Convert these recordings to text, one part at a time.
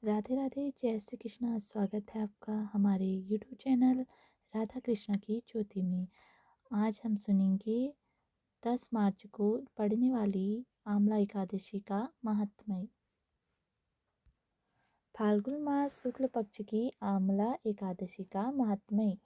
राधे राधे, जय श्री कृष्णा। स्वागत है आपका हमारे यूट्यूब चैनल राधा कृष्णा की ज्योति में। आज हम सुनेंगे 10 मार्च को पड़ने वाली आंवला एकादशी का महात्म्य। फाल्गुन मास शुक्ल पक्ष की आंवला एकादशी का महात्म्य।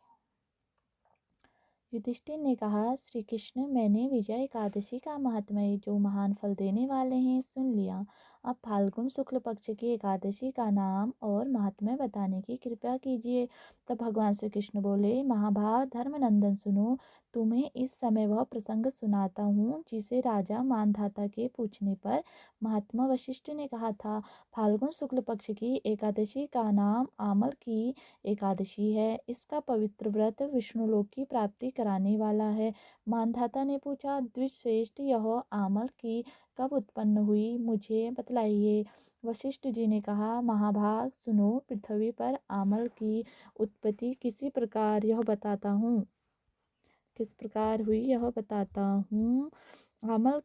युधिष्ठिर ने कहा, श्री कृष्ण, मैंने विजय एकादशी का महात्म्य जो महान फल देने वाले हैं सुन लिया। अब फाल्गुन शुक्ल पक्ष की एकादशी का नाम और महात्म्य बताने की कृपा कीजिए। तब भगवान श्री कृष्ण बोले, महाभाग धर्मनंदन सुनो, तुम्हें इस समय वह प्रसंग सुनाता हूँ जिसे राजा मानधाता के पूछने पर महात्मा वशिष्ठ ने कहा था। फाल्गुन शुक्ल पक्ष की एकादशी का नाम आमल की एकादशी है। इसका पवित्र व्रत विष्णुलोक की प्राप्ति कराने वाला है। मानधाता ने पूछा, द्विजश्रेष्ठ, यह आमल की कब उत्पन्न हुई, मुझे बतलाइए। वशिष्ठ जी ने कहा, महाभाग सुनो, पृथ्वी पर आमल की उत्पत्ति किस प्रकार हुई यह बताता हूँ। आमल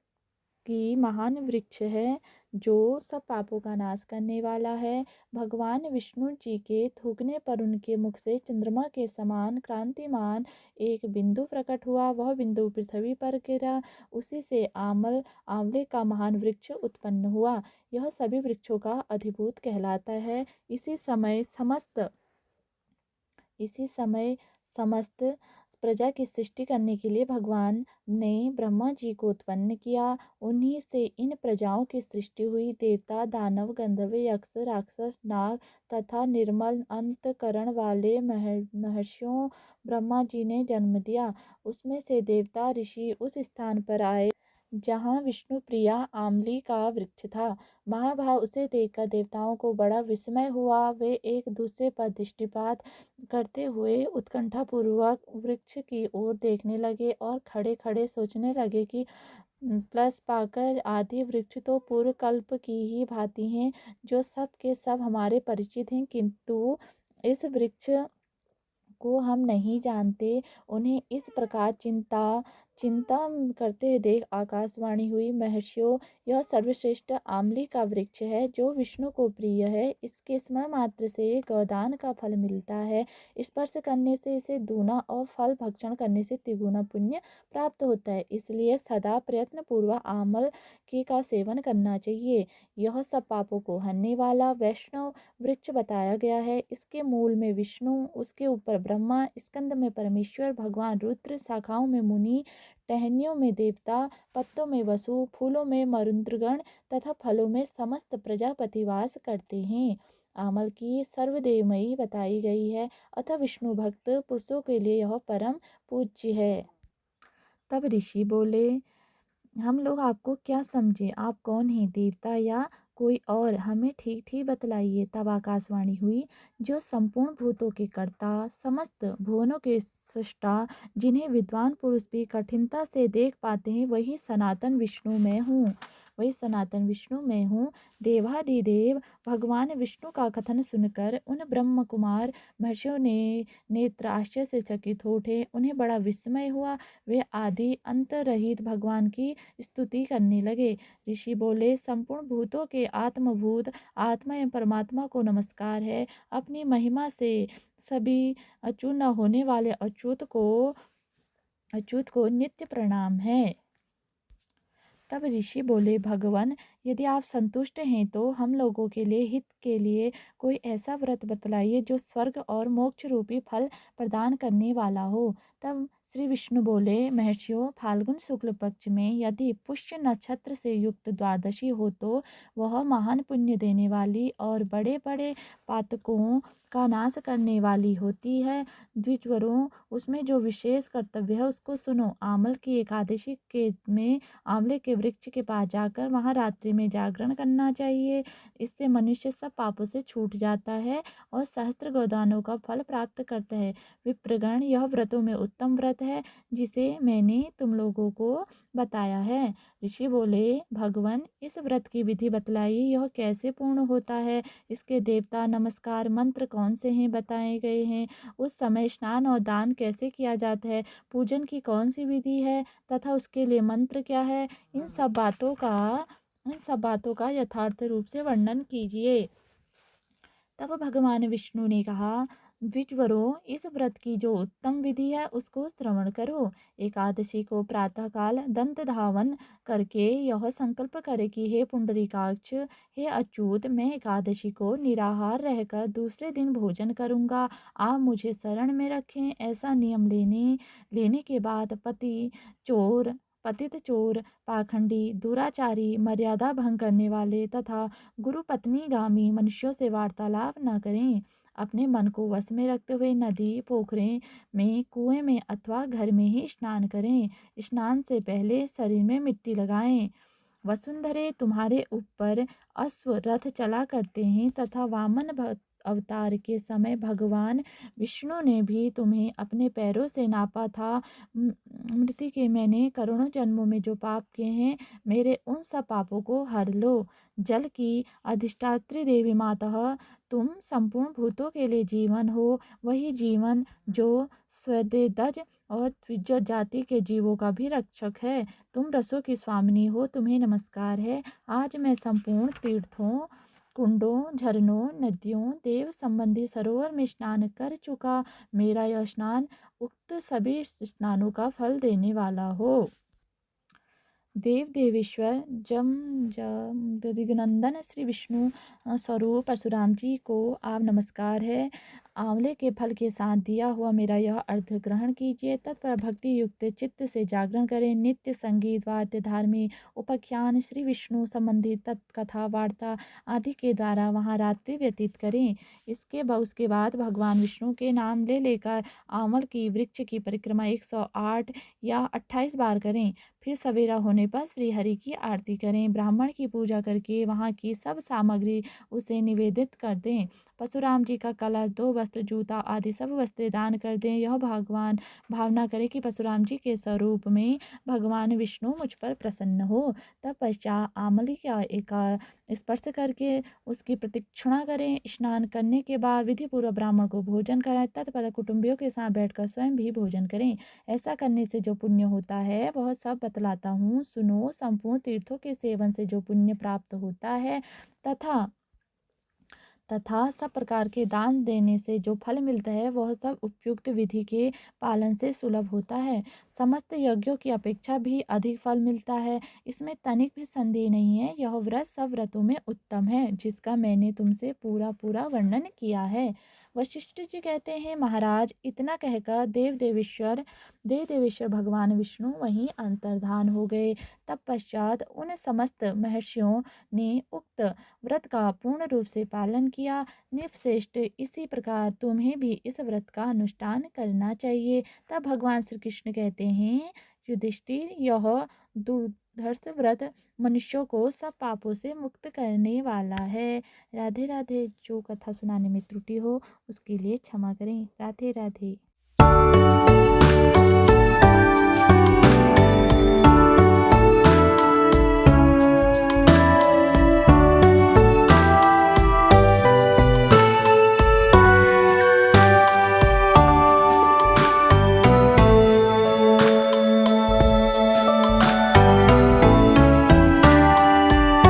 की महान वृक्ष है जो सब पापों का नाश करने वाला है। भगवान विष्णु जी के थूकने पर उनके मुख से चंद्रमा के समान क्रांतिमान एक बिंदु प्रकट हुआ। वह बिंदु पृथ्वी पर गिरा। उसी से आंवले का महान वृक्ष उत्पन्न हुआ। यह सभी वृक्षों का अधिभूत कहलाता है। इसी समय समस्त प्रजा की सृष्टि करने के लिए भगवान ने ब्रह्मा जी को उत्पन्न किया। उन्हीं से इन प्रजाओं की सृष्टि हुई। देवता, दानव, गंधर्व, यक्ष, राक्षस, नाग तथा निर्मल अंतकरण वाले महर्षियों ब्रह्मा जी ने जन्म दिया। उसमें से देवता ऋषि उस स्थान पर आए जहाँ विष्णु प्रिया आमली का वृक्ष था। महाभाव उसे देखकर देवताओं को बड़ा विस्मय हुआ। वे एक दूसरे पर दृष्टिपात करते हुए उत्कंठापूर्वक वृक्ष की ओर देखने लगे और खड़े खड़े सोचने लगे कि प्लस पाकर आदि वृक्ष तो पूर्व कल्प की ही भांति हैं, जो सब के सब हमारे परिचित हैं, किंतु इस वृक्ष को हम नहीं जानते। उन्हें इस प्रकार चिंता चिंता करते देख आकाशवाणी हुई, महर्षियों, यह सर्वश्रेष्ठ आमली का वृक्ष है जो विष्णु को प्रिय है। इसके स्मरण मात्र से गोदान का फल मिलता है। स्पर्श करने से इसे दूना और फल भक्षण करने से तिगुना पुण्य प्राप्त होता है। इसलिए सदा प्रयत्न पूर्वक आमल का सेवन करना चाहिए। यह सब पापों को हरने वाला वैष्णव वृक्ष बताया गया है। इसके मूल में विष्णु, उसके ऊपर ब्रह्मा, स्कंद में परमेश्वर भगवान रुद्र, शाखाओं में मुनि, टहनियों में देवता, पत्तों में वसु, फूलों में मरुद्गण तथा फलों में समस्त प्रजापति वास करते हैं। आमल की सर्वदेवमयी बताई गई है, अतः विष्णु भक्त पुरुषों के लिए यह परम पूज्य है। तब ऋषि बोले, हम लोग आपको क्या समझे, आप कौन हैं, देवता या कोई और, हमें ठीक ठीक बतलाइए। तब आकाशवाणी हुई, जो संपूर्ण भूतों के कर्ता, समस्त भुवनों के सृष्टा, जिन्हें विद्वान पुरुष भी कठिनता से देख पाते हैं, वही सनातन विष्णु में हूँ। देवाधिदेव भगवान विष्णु का कथन सुनकर उन ब्रह्म कुमार महर्षियों ने नेत्र आश्चर्य से चकित हो उठे। उन्हें बड़ा विस्मय हुआ। वे आदि अंत रहित भगवान की स्तुति करने लगे। ऋषि बोले, संपूर्ण भूतों के आत्मभूत आत्मा एवं परमात्मा को नमस्कार है। अपनी महिमा से सभी अचूत न होने वाले अच्युत को नित्य प्रणाम है। तब ऋषि बोले, भगवान, यदि आप संतुष्ट हैं तो हम लोगों के लिए हित के लिए कोई ऐसा व्रत बतलाइए जो स्वर्ग और मोक्ष रूपी फल प्रदान करने वाला हो। तब श्री विष्णु बोले, महर्षियों, फाल्गुन शुक्ल पक्ष में यदि पुष्य नक्षत्र से युक्त द्वादशी हो तो वह महान पुण्य देने वाली और बड़े बड़े पातकों का नाश करने वाली होती है। द्विजवरों, उसमें जो विशेष कर्तव्य है उसको सुनो। आमल की एकादशी के में आंवले के वृक्ष के पास जाकर वहाँ रात्रि में जागरण करना चाहिए। इससे मनुष्य सब पापों से छूट जाता है और सहस्त्र गोदानों का फल प्राप्त करता है। विप्रगण, यह व्रतों में उत्तम व्रत है जिसे मैंने तुम लोगों को बताया है। ऋषि बोले, भगवान, इस व्रत की विधि बतलाइए, यह कैसे पूर्ण होता है, इसके देवता, नमस्कार, मंत्र कौन से हैं बताए गए हैं, उस समय स्नान और दान कैसे किया जाता है, पूजन की कौन सी विधि है तथा उसके लिए मंत्र क्या है, इन सब बातों का यथार्थ रूप से वर्णन कीजिए। तब भगवान विष्णु ने कहा, द्विजवरों, इस व्रत की जो उत्तम विधि है उसको श्रवण करो। एकादशी को प्रातःकाल दंत धावन करके यह संकल्प करे कि हे पुंडरीकाक्ष, हे अच्युत, मैं एकादशी को निराहार रहकर दूसरे दिन भोजन करूंगा। आप मुझे शरण में रखें। ऐसा नियम लेने लेने के बाद चोर पतित चोर, पाखंडी, दुराचारी, मर्यादा भंग करने वाले तथा गुरु पत्नीगामी मनुष्यों से वार्तालाप न करें। अपने मन को वश में रखते हुए नदी, पोखरे में, कुएं में अथवा घर में ही स्नान करें। स्नान से पहले शरीर में मिट्टी लगाएं। वसुंधरे, तुम्हारे ऊपर अश्व रथ चला करते हैं तथा वामन अवतार के समय भगवान विष्णु ने भी तुम्हें अपने पैरों से नापा था। मृत्यु के मैंने करोड़ों जन्मों में जो पाप किए हैं, मेरे उन सब पापों को हर लो। जल की अधिष्ठात्री देवी माता, तुम संपूर्ण भूतों के लिए जीवन हो। वही जीवन जो स्वदेदज और द्विज जाति के जीवों का भी रक्षक है। तुम रसों की स्वामिनी हो, तुम्हें नमस्कार है। आज मैं संपूर्ण तीर्थों, कुंडों, झरनों, नदियों, देव संबंधी सरोवर में स्नान कर चुका। मेरा यह स्नान उक्त सभी स्नानों का फल देने वाला हो। देव देवेश्वर जम जम दिग्नंदन श्री विष्णु स्वरूप परशुराम जी को आप नमस्कार है। आंवले के फल के साथ दिया हुआ मेरा यह अर्घ्य ग्रहण कीजिए। तत्पर भक्ति युक्त चित्त से जागरण करें। नित्य संगीत, वाद्य, धार्मिक उपाख्यान, श्री विष्णु संबंधी तत्कथा वार्ता आदि के द्वारा वहाँ रात्रि व्यतीत करें। उसके बाद भगवान विष्णु के नाम ले लेकर आंवल की वृक्ष की परिक्रमा 108 या 28 बार करें। फिर सवेरा होने पर श्री हरि की आरती करें। ब्राह्मण की पूजा करके वहाँ की सब सामग्री उसे निवेदित कर दें। परशुराम जी का कलश, 2 वस्त्र, जूता आदि सब वस्त्र दान कर दें। यह भगवान भावना करें कि परशुराम जी के स्वरूप में भगवान विष्णु मुझ पर प्रसन्न हो। तब पश्चात आमली का एक स्पर्श करके उसकी प्रदक्षिणा करें। स्नान करने के बाद विधि पूर्वक ब्राह्मण को भोजन कराएं। तत्पश्चात कुटुंबियों के साथ बैठकर स्वयं भी भोजन करें। ऐसा करने से जो पुण्य होता है वह सब बतलाता हूँ, सुनो। संपूर्ण तीर्थों के सेवन से जो पुण्य प्राप्त होता है तथा सब प्रकार के दान देने से जो फल मिलता है वह सब उपयुक्त विधि के पालन से सुलभ होता है। समस्त यज्ञों की अपेक्षा भी अधिक फल मिलता है, इसमें तनिक भी संदेह नहीं है। यह व्रत सब व्रतों में उत्तम है, जिसका मैंने तुमसे पूरा पूरा वर्णन किया है। वशिष्ठ जी कहते हैं, महाराज, इतना कहकर देव देवेश्वर भगवान विष्णु वहीं अंतर्धान हो गए। तब पश्चात उन समस्त महर्षियों ने उक्त व्रत का पूर्ण रूप से पालन किया। निपश्रेष्ठ, इसी प्रकार तुम्हें भी इस व्रत का अनुष्ठान करना चाहिए। तब भगवान श्री कृष्ण कहते हैं, युधिष्ठिर, यह दुर्धर्ष व्रत मनुष्यों को सब पापों से मुक्त करने वाला है। राधे राधे। जो कथा सुनाने में त्रुटि हो उसके लिए क्षमा करें। राधे राधे।